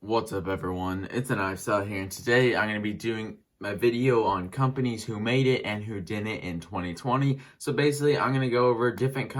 What's up, everyone? It's a Knife Out here, and today I'm going to be doing a video on companies who made it and who didn't in 2020. So basically, I'm going to go over different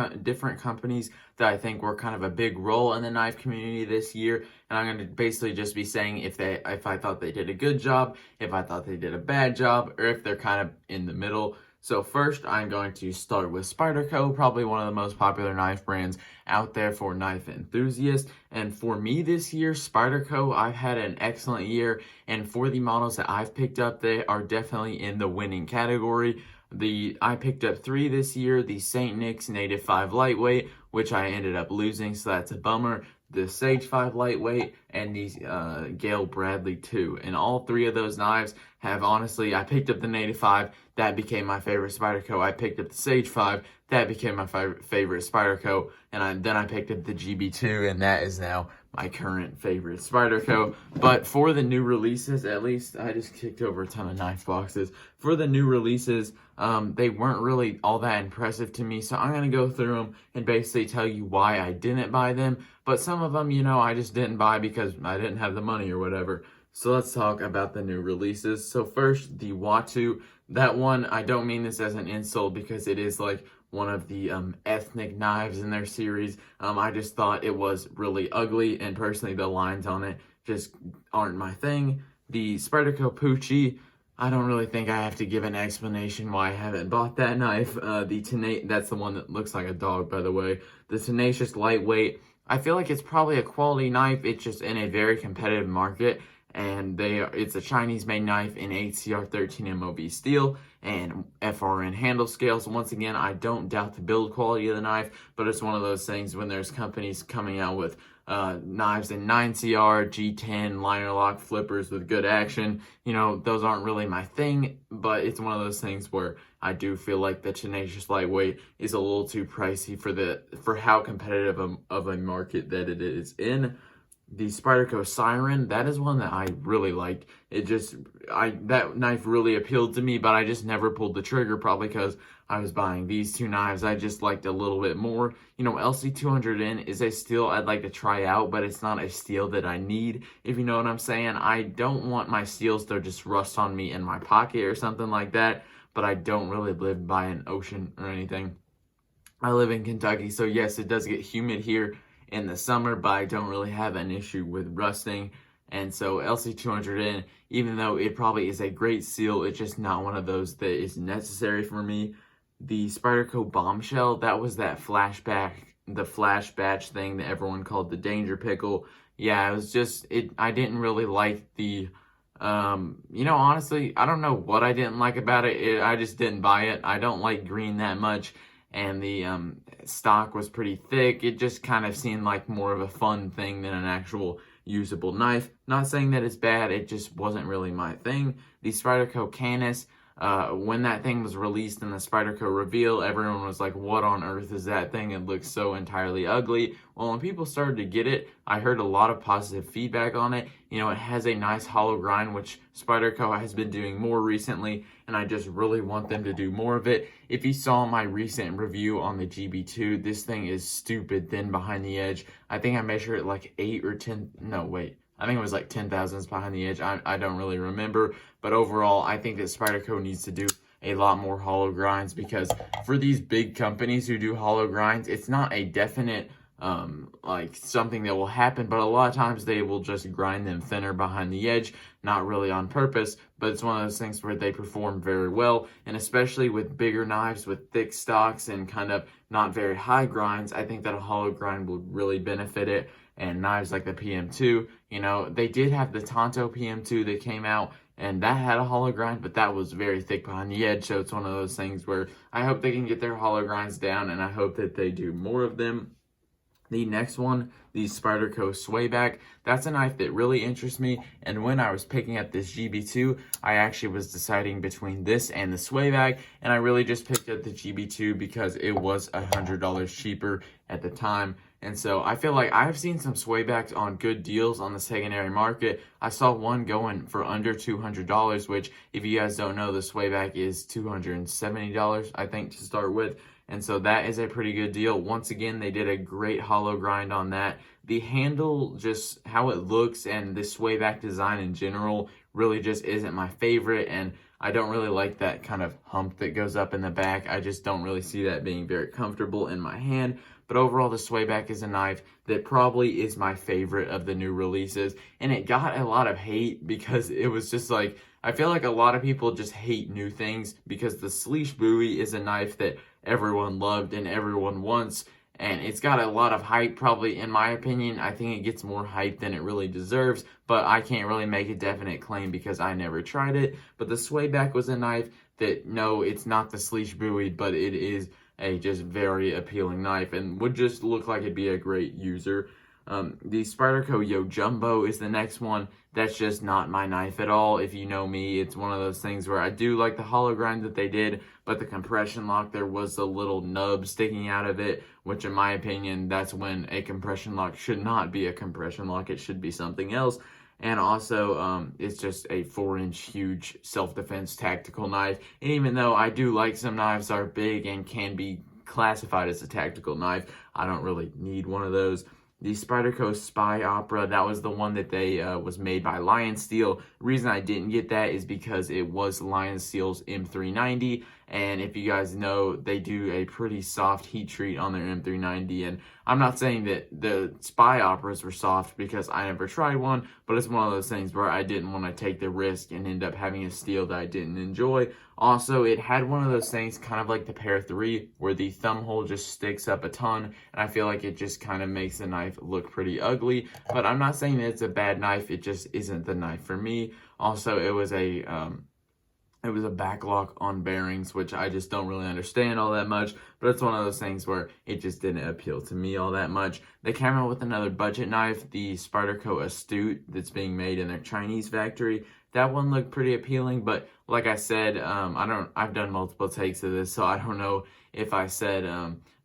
companies that I think were kind of a big role in the knife community this year, and I'm going to basically just be saying if I thought they did a good job, if I thought they did a bad job, or if they're kind of in the middle. So first, I'm going to start with Spyderco, probably one of the most popular knife brands out there for knife enthusiasts. And for me this year, Spyderco, I've had an excellent year. And for the models that I've picked up, they are definitely in the winning category. I picked up 3 this year, the St. Nick's Native 5 Lightweight, which I ended up losing, so that's a bummer. The Sage 5 Lightweight, and the Gale Bradley 2. And all 3 of those knives have, honestly, I picked up the Native 5, that became my favorite Spyderco. I picked up the Sage 5, that became my favorite Spyderco. And then I picked up the GB2, and that is now my current favorite Spyderco. But for the new releases, at least, I just kicked over a ton of knife boxes. For the new releases, they weren't really all that impressive to me, so I'm going to go through them and basically tell you why I didn't buy them. But some of them, I just didn't buy because I didn't have the money or whatever. So let's talk about the new releases. So first, the Watu. That one, I don't mean this as an insult because it is like one of the ethnic knives in their series. I just thought it was really ugly, and personally the lines on it just aren't my thing. The Spyderco Pucci, I don't really think I have to give an explanation why I haven't bought that knife. That's the one that looks like a dog, by the way. The Tenacious Lightweight, I feel like it's probably a quality knife. It's just in a very competitive market, and it's a Chinese-made knife in HCR 13 MOV steel and FRN handle scales. Once again, I don't doubt the build quality of the knife, but it's one of those things when there's companies coming out with knives in 9CR, G10, liner lock flippers with good action. Those aren't really my thing, but it's one of those things where I do feel like the Tenacious Lightweight is a little too pricey for how competitive of a market that it is in. The Spyderco Siren, that is one that I really liked. That knife really appealed to me, but I just never pulled the trigger, probably because I was buying these 2 knives I just liked a little bit more. LC200N is a steel I'd like to try out, but it's not a steel that I need, if you know what I'm saying. I don't want my steels to just rust on me in my pocket or something like that, but I don't really live by an ocean or anything. I live in Kentucky, so yes, it does get humid here in the summer, but I don't really have an issue with rusting. And so LC200N, even though it probably is a great seal, it's just not one of those that is necessary for me. The Spyderco Bombshell, that was the flash batch thing that everyone called the danger pickle. Yeah, it was just, I didn't really like the, honestly, I don't know what I didn't like about it. I just didn't buy it. I don't like green that much. And the stock was pretty thick. It just kind of seemed like more of a fun thing than an actual usable knife. Not saying that it's bad, it just wasn't really my thing. The Spyderco Canis, when that thing was released in the Spyderco reveal, everyone was like, what on earth is that thing? It looks so entirely ugly. Well, when people started to get it, I heard a lot of positive feedback on it. It has a nice hollow grind, which Spyderco has been doing more recently, and I just really want them to do more of it. If you saw my recent review on the GB2, this thing is stupid thin behind the edge. I think I measured it like 8 or 10, no, wait. I think it was like 10 thousandths behind the edge. I don't really remember. But overall, I think that Spyderco needs to do a lot more hollow grinds, because for these big companies who do hollow grinds, it's not a definite like something that will happen, but a lot of times they will just grind them thinner behind the edge, not really on purpose, but it's one of those things where they perform very well. And especially with bigger knives with thick stocks and kind of not very high grinds, I think that a hollow grind would really benefit it. And knives like the PM2, they did have the Tonto PM2 that came out, and that had a hollow grind, but that was very thick behind the edge. So it's one of those things where I hope they can get their hollow grinds down, and I hope that they do more of them. The next one, the Spyderco Swayback, that's a knife that really interests me, and when I was picking up this GB2, I actually was deciding between this and the Swayback, and I really just picked up the GB2 because it was $100 cheaper at the time. And so I feel like I've seen some Swaybacks on good deals on the secondary market. I saw one going for under $200, which, if you guys don't know, the Swayback is $270, I think, to start with. And so that is a pretty good deal. Once again, they did a great hollow grind on that. the handle, just how it looks, and this sway back design in general really just isn't my favorite, and I don't really like that kind of hump that goes up in the back. I just don't really see that being very comfortable in my hand. But overall, the sway back is a knife that probably is my favorite of the new releases, and it got a lot of hate because it was just like, I feel like a lot of people just hate new things because the Sleesh Bowie is a knife that everyone loved and everyone wants, and it's got a lot of hype. Probably, in my opinion, I think it gets more hype than it really deserves, but I can't really make a definite claim because I never tried it. But the sway back was a knife that, no, it's not the Sleesh Bowie, but it is a just very appealing knife and would just look like it'd be a great user. The Spyderco Yo Jumbo is the next one. That's just not my knife at all. If you know me, it's one of those things where I do like the hollow grind that they did, but the compression lock, there was a little nub sticking out of it, which in my opinion, that's when a compression lock should not be a compression lock. It should be something else. And also, it's just a 4-inch huge self-defense tactical knife. And even though I do like some knives that are big and can be classified as a tactical knife, I don't really need one of those. The Spyderco Spy Opera, that was the one that they was made by Lion Steel. The reason I didn't get that is because it was Lion Steel's M390, and if you guys know, they do a pretty soft heat treat on their M390, and I'm not saying that the Spy Operas were soft because I never tried one, but it's one of those things where I didn't want to take the risk and end up having a steel that I didn't enjoy. Also, it had one of those things kind of like the Para 3 where the thumb hole just sticks up a ton, and I feel like it just kind of makes the knife look pretty ugly. But I'm not saying that it's a bad knife, it just isn't the knife for me. Also, it was a backlock on bearings, which I just don't really understand all that much, but it's one of those things where it just didn't appeal to me all that much. They came out with another budget knife, the Spyderco Astute, that's being made in their Chinese factory. That one looked pretty appealing, but like I said, I've done multiple takes of this, so I don't know if I said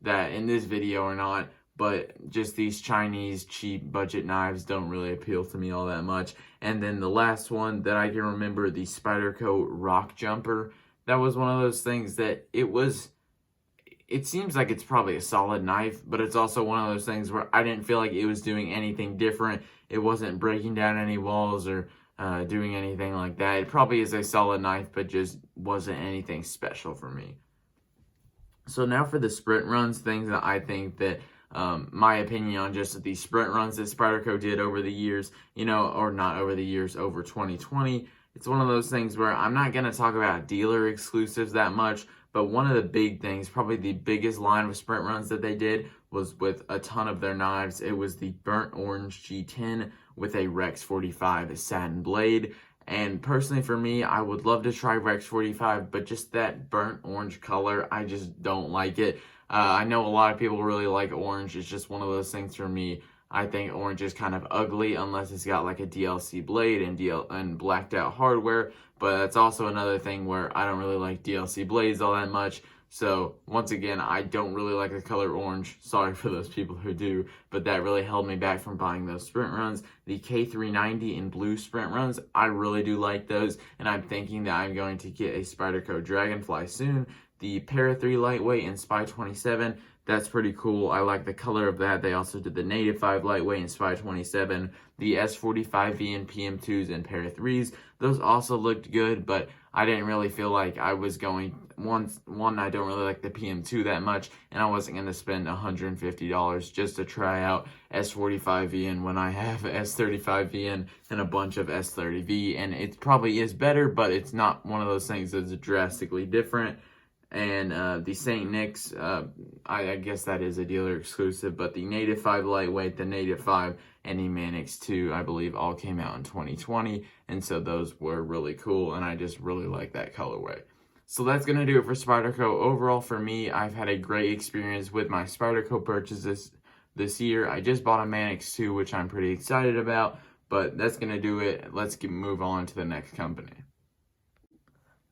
that in this video or not, but just these Chinese cheap budget knives don't really appeal to me all that much. And then the last one that I can remember, the Spyderco Rock Jumper, that was one of those things that it seems like it's probably a solid knife, but it's also one of those things where I didn't feel like it was doing anything different. It wasn't breaking down any walls or doing anything like that. It probably is a solid knife, but just wasn't anything special for me. So now for the sprint runs, things that I think that my opinion on just the sprint runs that Spyderco did over the years, or not over the years, over 2020. It's one of those things where I'm not going to talk about dealer exclusives that much, but one of the big things, probably the biggest line of sprint runs that they did was with a ton of their knives. It was the Burnt Orange G10 with a Rex 45 satin blade. And personally for me, I would love to try Rex 45, but just that burnt orange color, I just don't like it. I know a lot of people really like orange. It's just one of those things for me. I think orange is kind of ugly unless it's got like a DLC blade and blacked out hardware. But that's also another thing where I don't really like DLC blades all that much. So once again, I don't really like the color orange. Sorry for those people who do, but that really held me back from buying those sprint runs. The K390 in blue sprint runs, I really do like those, and I'm thinking that I'm going to get a Spyderco Dragonfly soon. The Para 3 Lightweight in Spy 27, that's pretty cool. I like the color of that. They also did the Native 5 Lightweight in Spy 27, the S45V and PM2s and Para 3s. Those also looked good, but I didn't really feel like I was going, one, I don't really like the PM2 that much, and I wasn't going to spend $150 just to try out S45VN when I have S35VN and a bunch of S30V, and it probably is better, but it's not one of those things that's drastically different. And the St. Nick's, I guess that is a dealer exclusive, but the Native 5 Lightweight, the Native 5, and the Manix 2, I believe, all came out in 2020, and so those were really cool, and I just really like that colorway. So that's going to do it for Spyderco. Overall, for me, I've had a great experience with my Spyderco purchases this year. I just bought a Manix 2, which I'm pretty excited about, but that's going to do it. Let's move on to the next company.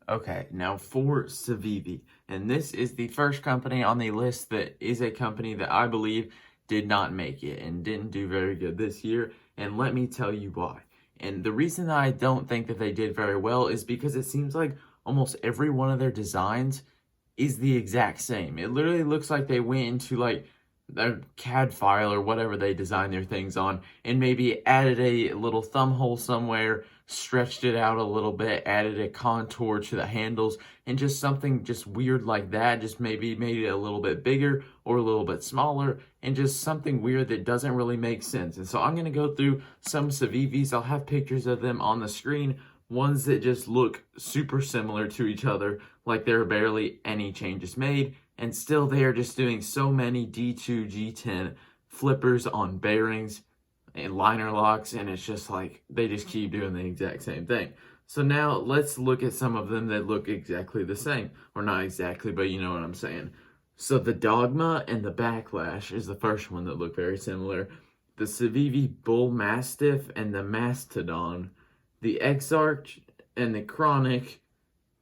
Okay, now for Civivi, and this is the first company on the list that is a company that I believe did not make it and didn't do very good this year, and let me tell you why. And the reason that I don't think that they did very well is because it seems like almost every one of their designs is the exact same. It literally looks like they went into like their CAD file or whatever they design their things on, and maybe added a little thumb hole somewhere, stretched it out a little bit, added a contour to the handles, and just something just weird like that, just maybe made it a little bit bigger or a little bit smaller, and just something weird that doesn't really make sense. And so I'm going to go through some Civivis. I'll have pictures of them on the screen, ones that just look super similar to each other, like there are barely any changes made, and still they are just doing so many D2, G10 flippers on bearings and liner locks, and it's just like they just keep doing the exact same thing. So now let's look at some of them that look exactly the same. Or not exactly, but you know what I'm saying. So the Dogma and the Backlash is the first one that look very similar. The Civivi Bull Mastiff and the Mastodon. The Exarch and the Chronic.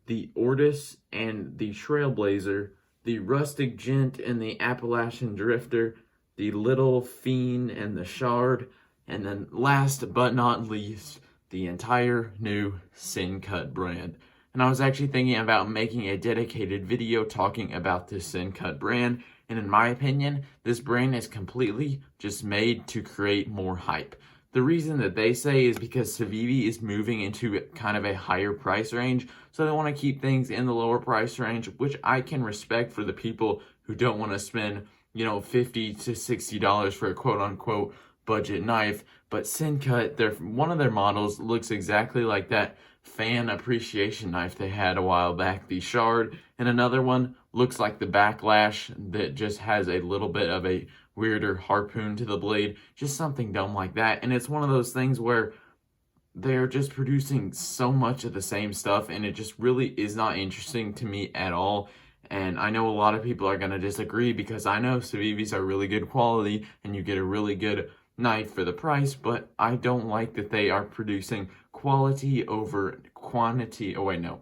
The Ortis and the Trailblazer. The Rustic Gent and the Appalachian Drifter. The Little Fiend and the Shard. And then last but not least, the entire new Syncut brand. And I was actually thinking about making a dedicated video talking about this Syncut brand. And in my opinion, this brand is completely just made to create more hype. The reason that they say is because Civivi is moving into kind of a higher price range. So they want to keep things in the lower price range, which I can respect for the people who don't want to spend, $50 to $60 for a quote unquote budget knife. But Syncut, one of their models looks exactly like that fan appreciation knife they had a while back, the Shard, and another one looks like the Backlash that just has a little bit of a weirder harpoon to the blade, just something dumb like that. And it's one of those things where they're just producing so much of the same stuff, and it just really is not interesting to me at all. And I know a lot of people are going to disagree, because I know Civivis are really good quality and you get a really good knife for the price, but I don't like that they are producing quality over quantity. Oh wait, no,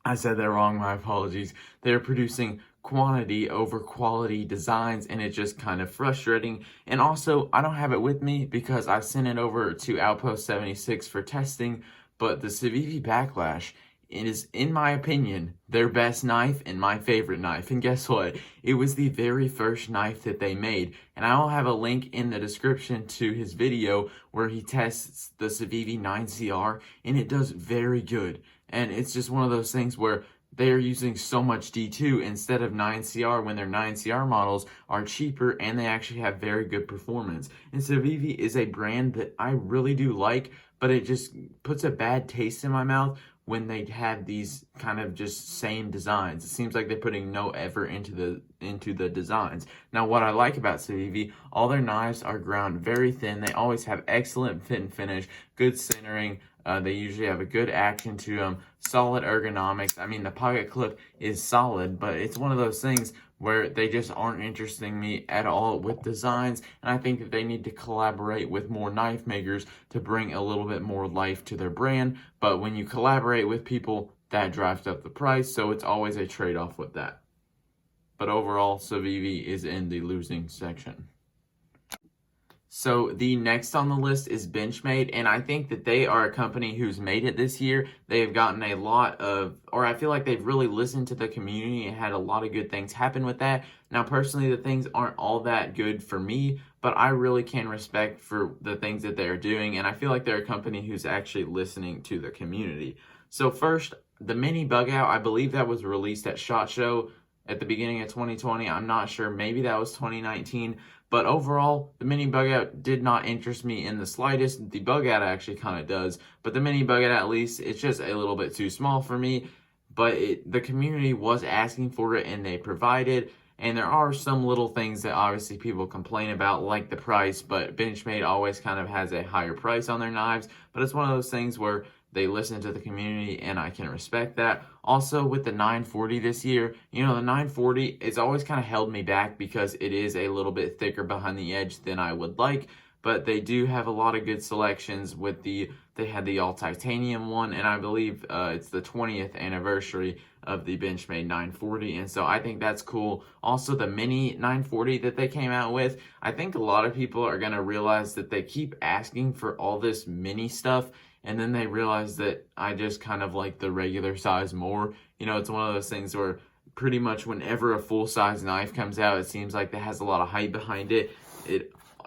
I said that wrong, my apologies. They're producing quantity over quality designs, and it's just kind of frustrating. And also, I don't have it with me because I sent it over to Outpost 76 for testing, but the Civivi Backlash, it is, in my opinion, their best knife and my favorite knife. And guess what? It was the very first knife that they made. And I'll have a link in the description to his video where he tests the Civivi 9CR, and it does very good. And it's just one of those things where they are using so much D2 instead of 9CR, when their 9CR models are cheaper and they actually have very good performance. And Civivi is a brand that I really do like, but it just puts a bad taste in my mouth when they have these kind of just same designs. It seems like they're putting no effort into the designs. Now, what I like about Civivi, all their knives are ground very thin. They always have excellent fit and finish, good centering. They usually have a good action to them, solid ergonomics. I mean, the pocket clip is solid, but it's one of those things where they just aren't interesting me at all with designs, and I think that they need to collaborate with more knife makers to bring a little bit more life to their brand. But when you collaborate with people, that drives up the price, so it's always a trade-off with that. But overall, Civivi is in the losing section. So the next on the list is Benchmade, and I think that they are a company who's made it this year. They've gotten a lot of, or I feel like they've really listened to the community and had a lot of good things happen with that. Now, personally, the things aren't all that good for me, but I really can respect for the things that they're doing, and I feel like they're a company who's actually listening to the community. So first, the mini bug out, I believe that was released at SHOT Show at the beginning of 2020. I'm not sure, maybe that was 2019. But overall, the mini bug out did not interest me in the slightest. The bug out actually kind of does, but the mini bug out, at least, it's just a little bit too small for me. But the community was asking for it, and they provided. And there are some little things that obviously people complain about, like the price, but Benchmade always kind of has a higher price on their knives. But it's one of those things where they listen to the community, and I can respect that. Also, with the 940 this year, the 940, it's always kind of held me back because it is a little bit thicker behind the edge than I would like. But they do have a lot of good selections with they had the all titanium one, and I believe it's the 20th anniversary of the Benchmade 940, and so I think that's cool. Also, the mini 940 that they came out with, I think a lot of people are going to realize that they keep asking for all this mini stuff, and then they realize that I just kind of like the regular size more. It's one of those things where pretty much whenever a full-size knife comes out, it seems like that has a lot of hype behind it.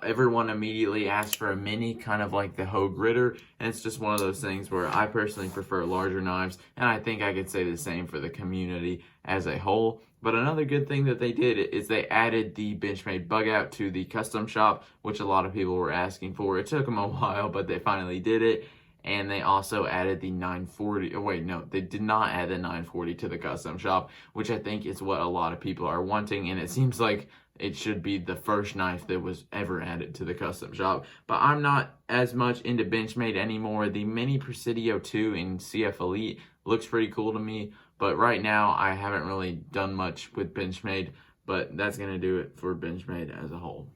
Everyone immediately asks for a mini, kind of like the Hogue Ritter, and it's just one of those things where I personally prefer larger knives, and I think I could say the same for the community as a whole. But another good thing that they did is they added the Benchmade bug out to the custom shop, which a lot of people were asking for. It took them a while, but they finally did it. And they also added the 940. Oh, wait, no, they did not add the 940 to the custom shop, which I think is what a lot of people are wanting. And it seems like it should be the first knife that was ever added to the custom shop. But I'm not as much into Benchmade anymore. The Mini Presidio 2 in CF Elite looks pretty cool to me. But right now, I haven't really done much with Benchmade. But that's going to do it for Benchmade as a whole.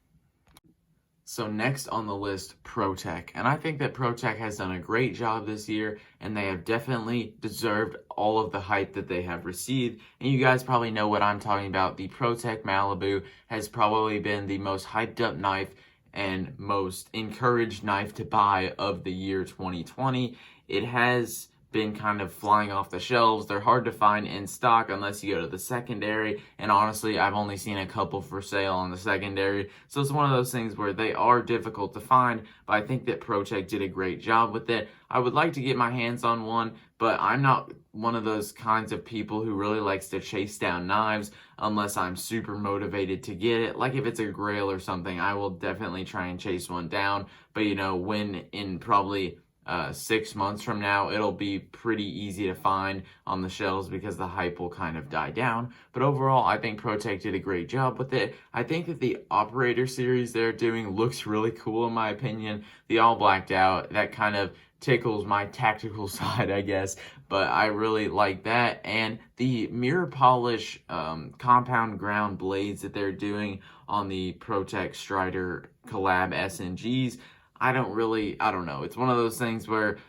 So next on the list, Protech. And I think that Protech has done a great job this year, and they have definitely deserved all of the hype that they have received. And you guys probably know what I'm talking about. The Protech Malibu has probably been the most hyped up knife and most encouraged knife to buy of the year 2020. It has been kind of flying off the shelves. They're hard to find in stock unless you go to the secondary, and honestly, I've only seen a couple for sale on the secondary, so it's one of those things where they are difficult to find, but I think that Protech did a great job with it. I would like to get my hands on one, but I'm not one of those kinds of people who really likes to chase down knives unless I'm super motivated to get it. Like if it's a Grail or something, I will definitely try and chase one down, but you know, when in probably 6 months from now, it'll be pretty easy to find on the shelves because the hype will kind of die down. But overall, I think Protech did a great job with it. I think that the Operator series they're doing looks really cool in my opinion. The all blacked out, that kind of tickles my tactical side, I guess, but I really like that. And the mirror polish compound ground blades that they're doing on the Protech Strider collab SNGs, I don't know. It's one of those things where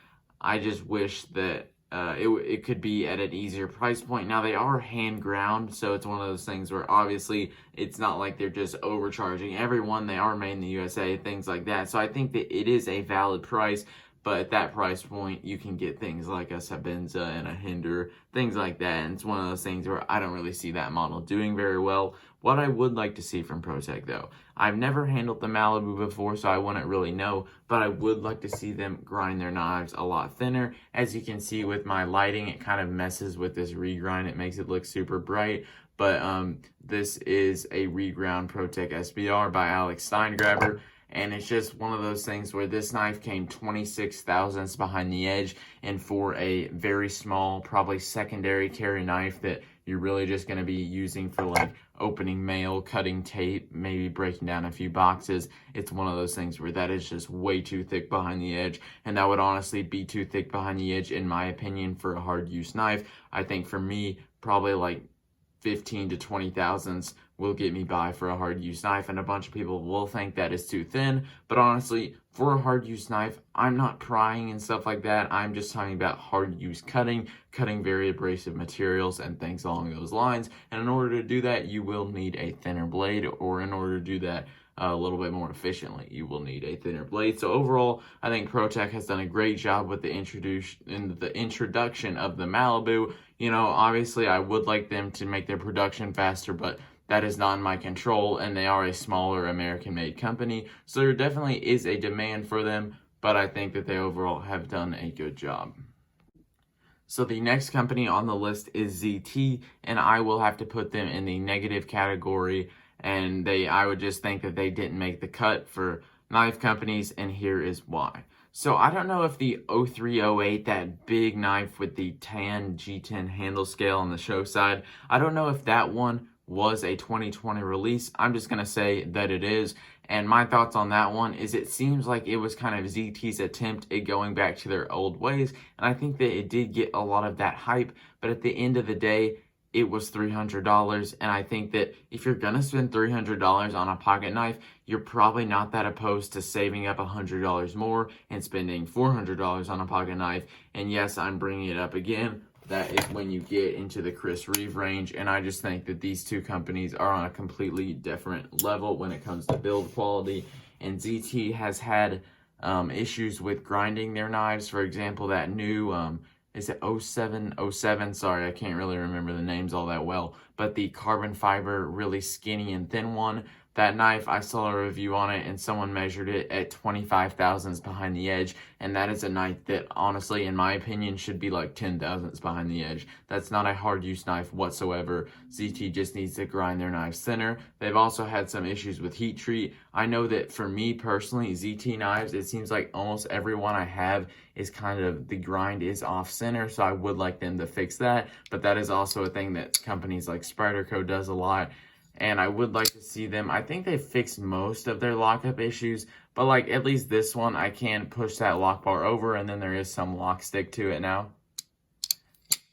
I just wish that it could be at an easier price point. Now, they are hand ground, so it's one of those things where obviously it's not like they're just overcharging everyone. They are made in the USA, things like that. So I think that it is a valid price, but at that price point, you can get things like a Sabenza and a Hinder, things like that. And it's one of those things where I don't really see that model doing very well. What I would like to see from Protech, though, I've never handled the Malibu before, so I wouldn't really know, but I would like to see them grind their knives a lot thinner. As you can see with my lighting, it kind of messes with this regrind. It makes it look super bright, but this is a reground Protech SBR by Alex Steingraber. And it's just one of those things where this knife came 26 thousandths behind the edge, and for a very small, probably secondary carry knife that you're really just going to be using for like opening mail, cutting tape, maybe breaking down a few boxes, it's one of those things where that is just way too thick behind the edge, and that would honestly be too thick behind the edge in my opinion for a hard use knife. I think for me, probably like 15 to 20 thousandths will get me by for a hard use knife, and a bunch of people will think that is too thin, but honestly, for a hard use knife, I'm not prying and stuff like that. I'm just talking about hard use cutting very abrasive materials and things along those lines. And in order to do that, you will need a thinner blade, or in order to do that a little bit more efficiently, you will need a thinner blade. So overall, I think Protech has done a great job with the introduction of the Malibu. You know, obviously I would like them to make their production faster, but that is not in my control, and they are a smaller American-made company, so there definitely is a demand for them, but I think that they overall have done a good job. So the next company on the list is ZT, and I will have to put them in the negative category, and I would just think that they didn't make the cut for knife companies, and here is why. So I don't know if the 0308, that big knife with the tan G10 handle scale on the show side, I don't know if that one was a 2020 release. I'm just going to say that it is. And my thoughts on that one is it seems like it was kind of ZT's attempt at going back to their old ways. And I think that it did get a lot of that hype. But at the end of the day, it was $300. And I think that if you're going to spend $300 on a pocket knife, you're probably not that opposed to saving up $100 more and spending $400 on a pocket knife. And yes, I'm bringing it up again. That is when you get into the Chris Reeve range, and I just think that these two companies are on a completely different level when it comes to build quality, and ZT has had issues with grinding their knives. For example, that new is it 0707? Sorry, I can't really remember the names all that well, but the carbon fiber, really skinny and thin one. That knife, I saw a review on it and someone measured it at 25 thousandths behind the edge, and that is a knife that honestly, in my opinion, should be like 10 thousandths behind the edge. That's not a hard use knife whatsoever. ZT just needs to grind their knives thinner. They've also had some issues with heat treat. I know that for me personally, ZT knives, it seems like almost every one I have is kind of, the grind is off center, so I would like them to fix that, but that is also a thing that companies like Spyderco does a lot. And I would like to see them, I think they fixed most of their lockup issues, but like at least this one, I can push that lock bar over and then there is some lock stick to it now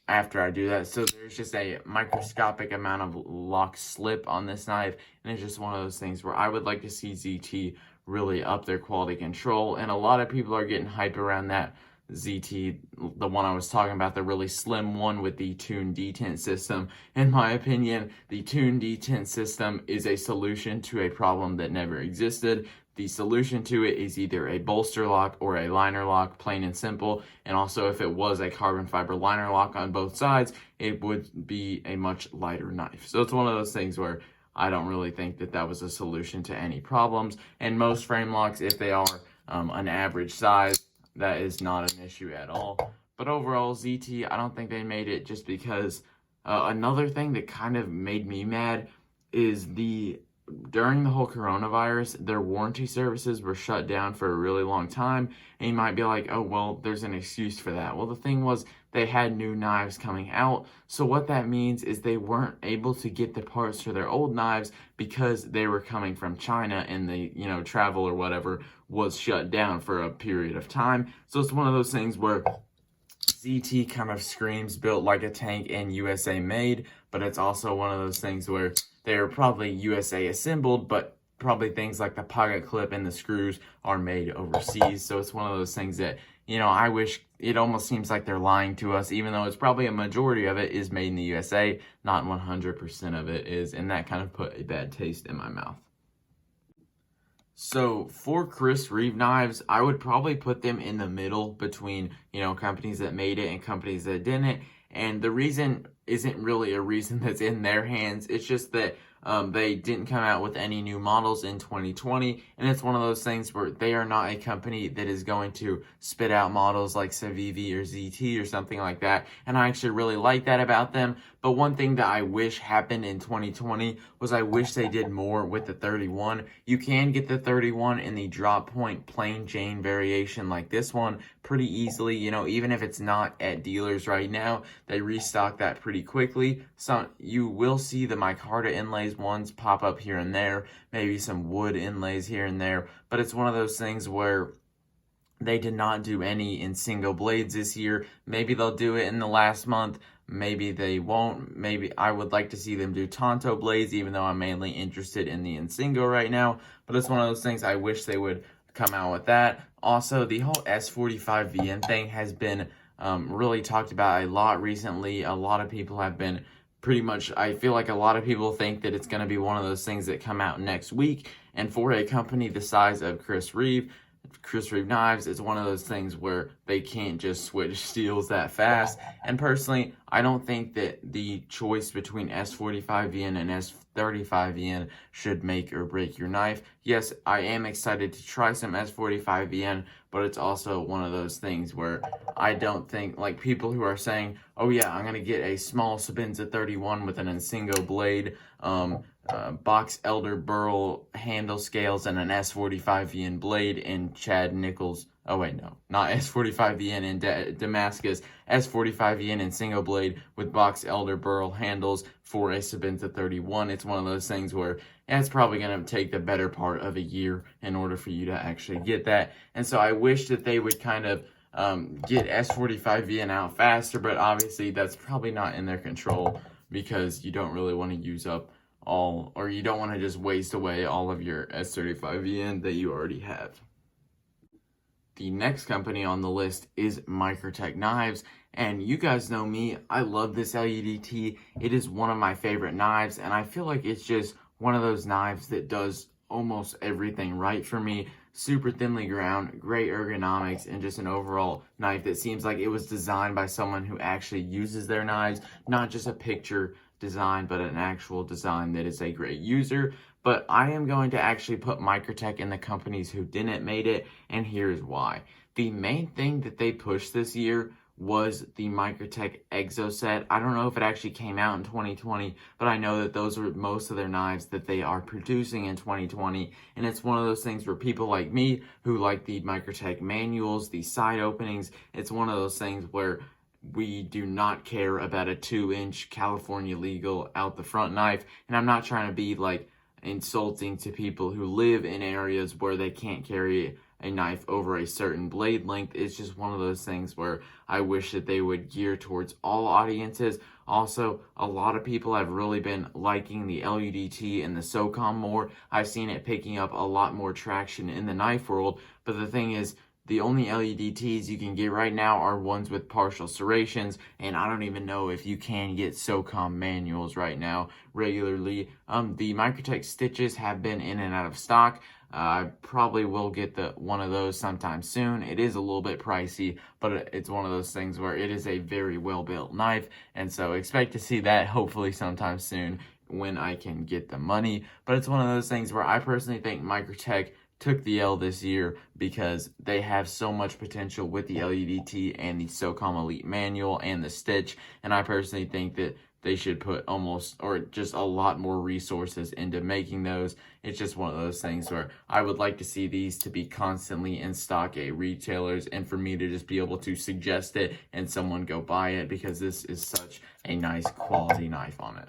after I do that. So there's just a microscopic amount of lock slip on this knife, and it's just one of those things where I would like to see ZT really up their quality control, and a lot of people are getting hype around that ZT, the one I was talking about, the really slim one with the tuned detent system. In my opinion, the tuned detent system is a solution to a problem that never existed. The solution to it is either a bolster lock or a liner lock, plain and simple. And also, if it was a carbon fiber liner lock on both sides, it would be a much lighter knife. So it's one of those things where I don't really think that that was a solution to any problems. And most frame locks, if they are an average size, that is not an issue at all. But overall, ZT, I don't think they made it, just because another thing that kind of made me mad is during the whole coronavirus, their warranty services were shut down for a really long time. And you might be like, oh, well, there's an excuse for that. Well, the thing was, they had new knives coming out. So what that means is they weren't able to get the parts for their old knives because they were coming from China, and the, travel or whatever was shut down for a period of time. So it's one of those things where ZT kind of screams built like a tank and USA made, but it's also one of those things where they're probably USA assembled, but probably things like the pocket clip and the screws are made overseas. So it's one of those things that, I wish, it almost seems like they're lying to us, even though it's probably a majority of it is made in the USA, not 100% of it is, and that kind of put a bad taste in my mouth. So for Chris Reeve knives, I would probably put them in the middle between, companies that made it and companies that didn't. And the reason isn't really a reason that's in their hands. It's just that they didn't come out with any new models in 2020. And it's one of those things where they are not a company that is going to spit out models like Civivi or ZT or something like that. And I actually really like that about them. But one thing that I wish happened in 2020 was I wish they did more with the 31. You can get the 31 in the drop point plain Jane variation like this one pretty easily. Even if it's not at dealers right now, they restock that pretty quickly. So you will see the micarta inlays ones pop up here and there, maybe some wood inlays here and there. But it's one of those things where they did not do any in single blades this year. Maybe they'll do it in the last month. Maybe they won't. Maybe I would like to see them do Tonto blades, even though I'm mainly interested in the Insingo right now. But it's one of those things I wish they would come out with that. Also, the whole S45VN thing has been really talked about a lot recently. A lot of people have been pretty much, I feel like a lot of people think that it's going to be one of those things that come out next week. And for a company the size of Chris Reeve Knives, is one of those things where they can't just switch steels that fast. And personally, I don't think that the choice between S45VN and S35VN should make or break your knife. Yes, I am excited to try some S45VN, but it's also one of those things where I don't think, like people who are saying, oh yeah, I'm going to get a small Sabenza 31 with an Insingo blade, box elder burl handle scales, and an S45VN blade in Chad Nichols. Oh wait, no, not S45VN in Damascus. S45VN in single blade with box elder burl handles for a Sabenza 31. It's one of those things where it's probably going to take the better part of a year in order for you to actually get that. And so I wish that they would kind of get S45VN out faster, but obviously that's probably not in their control, because you don't really want to use up or you don't want to just waste away all of your S35VN that you already have. The next company on the list is Microtech Knives, and you guys know me, I love this LUDT. It is one of my favorite knives, and I feel like it's just one of those knives that does almost everything right for me. super thinly ground, great ergonomics, and just an overall knife that seems like it was designed by someone who actually uses their knives, not just a picture design, but an actual design that is a great user. But I am going to actually put Microtech in the companies who didn't made it, and here's why. The main thing that they pushed this year was the Microtech Exo set. I don't know if it actually came out in 2020, but I know that those are most of their knives that they are producing in 2020. And it's one of those things where people like me who like the Microtech manuals, the side openings, it's one of those things where we do not care about a 2-inch California legal out the front knife. And I'm not trying to be like insulting to people who live in areas where they can't carry a knife over a certain blade length. It's just one of those things where I wish that they would gear towards all audiences. Also, a lot of people have really been liking the LUDT and the SOCOM more. I've seen it picking up a lot more traction in the knife world, but the thing is, the only LUDTs you can get right now are ones with partial serrations, and I don't even know if you can get SOCOM manuals right now regularly. The Microtech stitches have been in and out of stock. I probably will get one of those sometime soon. It is a little bit pricey, but it's one of those things where it is a very well-built knife, and so expect to see that hopefully sometime soon when I can get the money. But it's one of those things where I personally think Microtech took the L this year because they have so much potential with the LUDT and the SOCOM Elite manual and the stitch, and I personally think that they should put almost or just a lot more resources into making those. It's just one of those things where I would like to see these to be constantly in stock at retailers and for me to just be able to suggest it and someone go buy it because this is such a nice quality knife on it.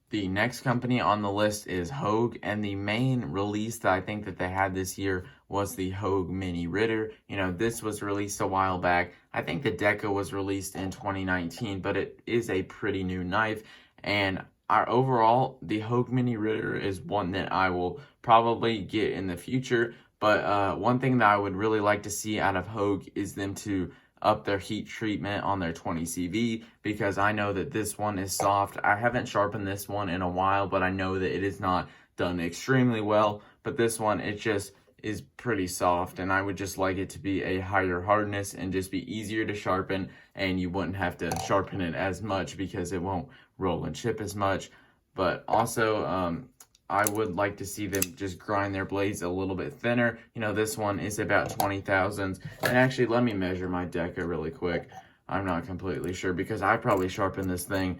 The next company on the list is Hogue, and the main release that I think that they had this year was the Hogue Mini Ritter. You know, this was released a while back. I think the Deca was released in 2019, but it is a pretty new knife, and overall, the Hogue Mini Ritter is one that I will probably get in the future, but one thing that I would really like to see out of Hogue is them to up their heat treatment on their 20 CV, because I know that this one is soft. I haven't sharpened this one in a while, but I know that it is not done extremely well, but this one, it just is pretty soft, and I would just like it to be a higher hardness and just be easier to sharpen, and you wouldn't have to sharpen it as much because it won't roll and chip as much. But also, I would like to see them just grind their blades a little bit thinner. You know, this one is about 20 thousandths. And actually, let me measure my Deca really quick. I'm not completely sure because I probably sharpened this thing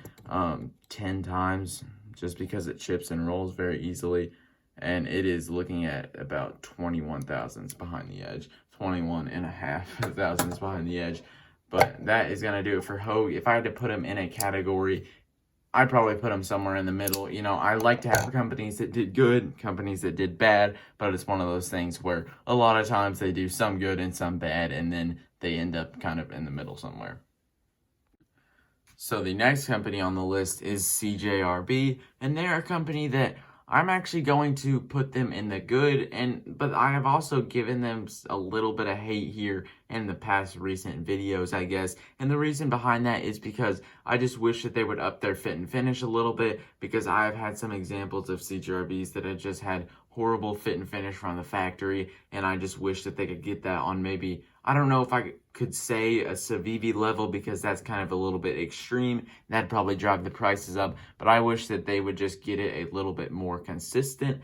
10 times just because it chips and rolls very easily. And it is looking at about 21 thousandths behind the edge. 21 and a half thousandths behind the edge. But that is going to do it for Hogue. If I had to put them in a category, I'd probably put them somewhere in the middle. You know, I like to have companies that did good, companies that did bad, but it's one of those things where a lot of times they do some good and some bad, and then they end up kind of in the middle somewhere. So the next company on the list is CJRB, and they're a company that I'm actually going to put them in the good, but I have also given them a little bit of hate here in the past recent videos, I guess. And the reason behind that is because I just wish that they would up their fit and finish a little bit, because I've had some examples of CJRBs that have just had horrible fit and finish from the factory, and I just wish that they could get that on maybe, I don't know if I could say a Civivi level, because that's kind of a little bit extreme. That'd probably drive the prices up, but I wish that they would just get it a little bit more consistent.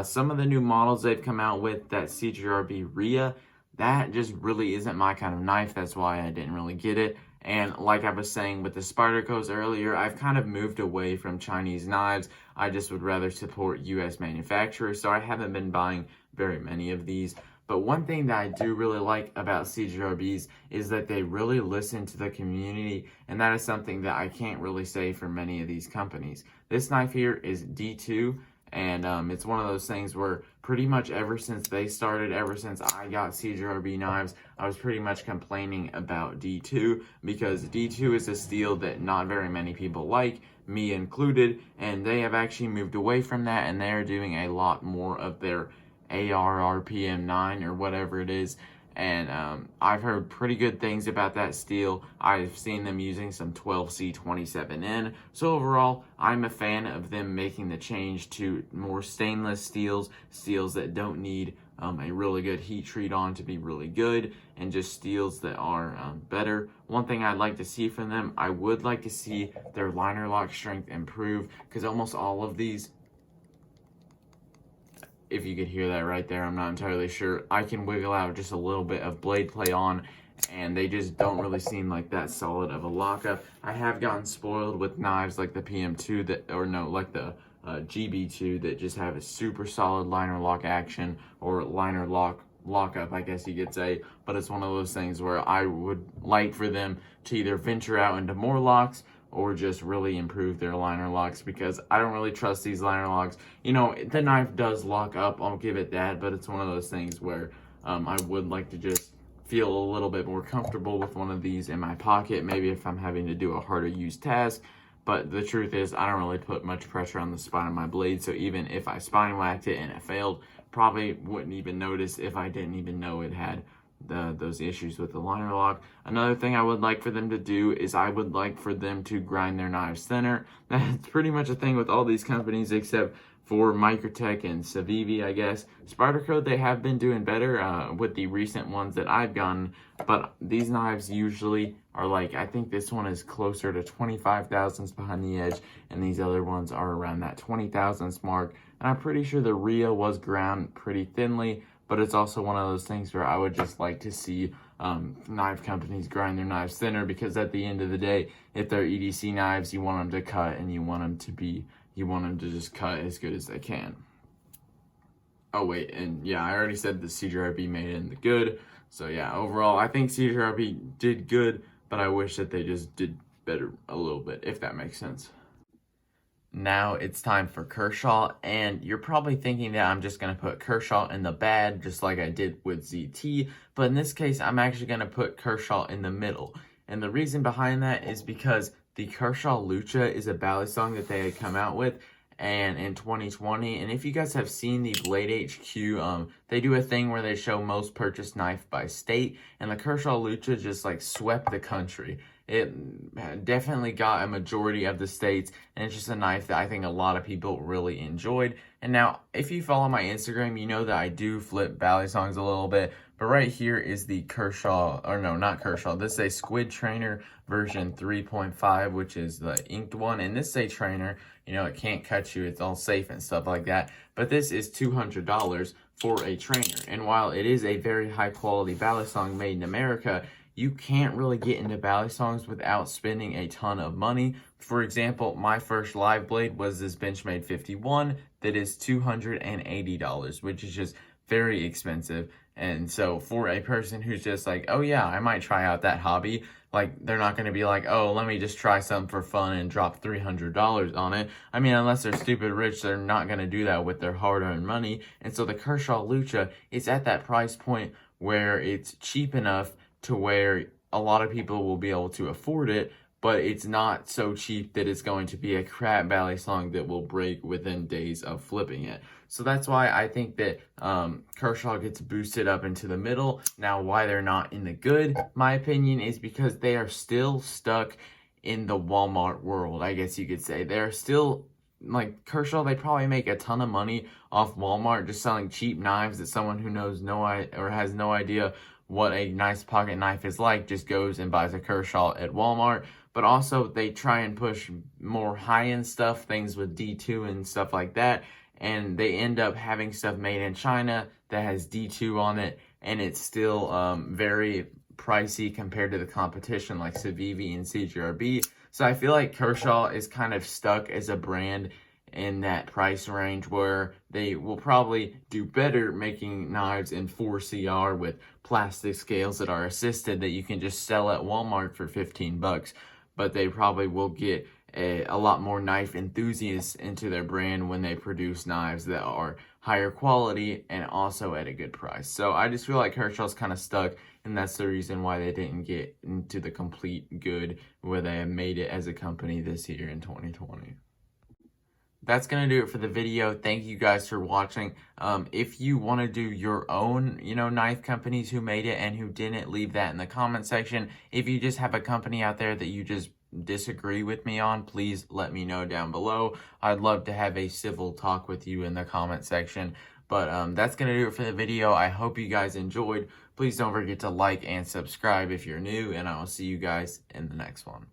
Some of the new models they've come out with, that CJRB RIA, that just really isn't my kind of knife. That's why I didn't really get it. And like I was saying with the Spydercos earlier, I've kind of moved away from Chinese knives. I just would rather support US manufacturers, so I haven't been buying very many of these. But one thing that I do really like about CJRBs is that they really listen to the community, and that is something that I can't really say for many of these companies. This knife here is D2, and it's one of those things where pretty much ever since they started, ever since I got CJRB knives, I was pretty much complaining about D2, because D2 is a steel that not very many people like, me included, and they have actually moved away from that, and they are doing a lot more of their ARRPM9 or whatever it is, and I've heard pretty good things about that steel. I've seen them using some 12C27N. So overall, I'm a fan of them making the change to more stainless steels that don't need a really good heat treat on to be really good, and just steels that are better. One thing I'd like to see from them, I would like to see their liner lock strength improve, because almost all of these, if you could hear that right there, I'm not entirely sure, I can wiggle out just a little bit of blade play on, and they just don't really seem like that solid of a lockup. I have gotten spoiled with knives like the PM2 like the GB2 that just have a super solid liner lock action, or liner lockup, I guess you could say. But it's one of those things where I would like for them to either venture out into more locks or just really improve their liner locks, because I don't really trust these liner locks. You know, the knife does lock up, I'll give it that, but it's one of those things where I would like to just feel a little bit more comfortable with one of these in my pocket, maybe if I'm having to do a harder use task. But the truth is, I don't really put much pressure on the spine of my blade, so even if I spine whacked it and it failed, probably wouldn't even notice if I didn't even know it had those issues with the liner lock. Another thing I would like for them to do is I would like for them to grind their knives thinner. That's pretty much a thing with all these companies except for Microtech and Civivi, I guess. Spyderco, they have been doing better with the recent ones that I've gotten, but these knives usually are like, I think this one is closer to 25 thousandths behind the edge, and these other ones are around that 20 thousandths mark. And I'm pretty sure the Rio was ground pretty thinly, but it's also one of those things where I would just like to see knife companies grind their knives thinner, because at the end of the day, if they're EDC knives, you want them to cut, and you want them to just cut as good as they can. Oh wait, and yeah, I already said the CJRB made it in the good. So yeah, overall, I think CJRB did good, but I wish that they just did better a little bit, if that makes sense. Now it's time for Kershaw, and you're probably thinking that I'm just going to put Kershaw in the bad, just like I did with ZT, but in this case, I'm actually going to put Kershaw in the middle. And the reason behind that is because the Kershaw Lucha is a balisong that they had come out with, and in 2020, and if you guys have seen the Blade HQ, they do a thing where they show most purchased knife by state, and the Kershaw Lucha just like swept the country. It definitely got a majority of the states, and it's just a knife that I think a lot of people really enjoyed. And now, if you follow my Instagram, you know that I do flip balisongs a little bit, but right here is the Kershaw, or no, not Kershaw, this is a Squid Trainer version 3.5, which is the inked one, and this is a trainer, you know, it can't cut you, it's all safe and stuff like that, but this is $200 for a trainer, and while it is a very high quality balisong made in America, you can't really get into balisongs without spending a ton of money. For example, my first live blade was this Benchmade 51 that is $280, which is just very expensive. And so for a person who's just like, oh yeah, I might try out that hobby, like they're not going to be like, oh, let me just try something for fun and drop $300 on it. I mean, unless they're stupid rich, they're not going to do that with their hard-earned money. And so the Kershaw Lucha is at that price point where it's cheap enough to where a lot of people will be able to afford it, but it's not so cheap that it's going to be a crap balisong that will break within days of flipping it. So that's why I think that Kershaw gets boosted up into the middle. Now, why they're not in the good, my opinion, is because they are still stuck in the Walmart world, I guess you could say. They're still, like, Kershaw, they probably make a ton of money off Walmart just selling cheap knives that someone who knows has no idea what a nice pocket knife is like just goes and buys a Kershaw at Walmart. But also they try and push more high-end stuff, things with D2 and stuff like that, and they end up having stuff made in China that has D2 on it, and it's still very pricey compared to the competition like Civivi and CJRB. So I feel like Kershaw is kind of stuck as a brand in that price range where they will probably do better making knives in 4CR with plastic scales that are assisted that you can just sell at Walmart for 15 bucks. But they probably will get a lot more knife enthusiasts into their brand when they produce knives that are higher quality and also at a good price. So I just feel like Kershaw's kind of stuck, and that's the reason why they didn't get into the complete good where they have made it as a company this year in 2020. that's going to do it for the video. Thank you guys for watching. If you want to do your own, knife companies who made it and who didn't, leave that in the comment section. If you just have a company out there that you just disagree with me on, please let me know down below. I'd love to have a civil talk with you in the comment section. But that's going to do it for the video. I hope you guys enjoyed. Please don't forget to like and subscribe if you're new, and I will see you guys in the next one.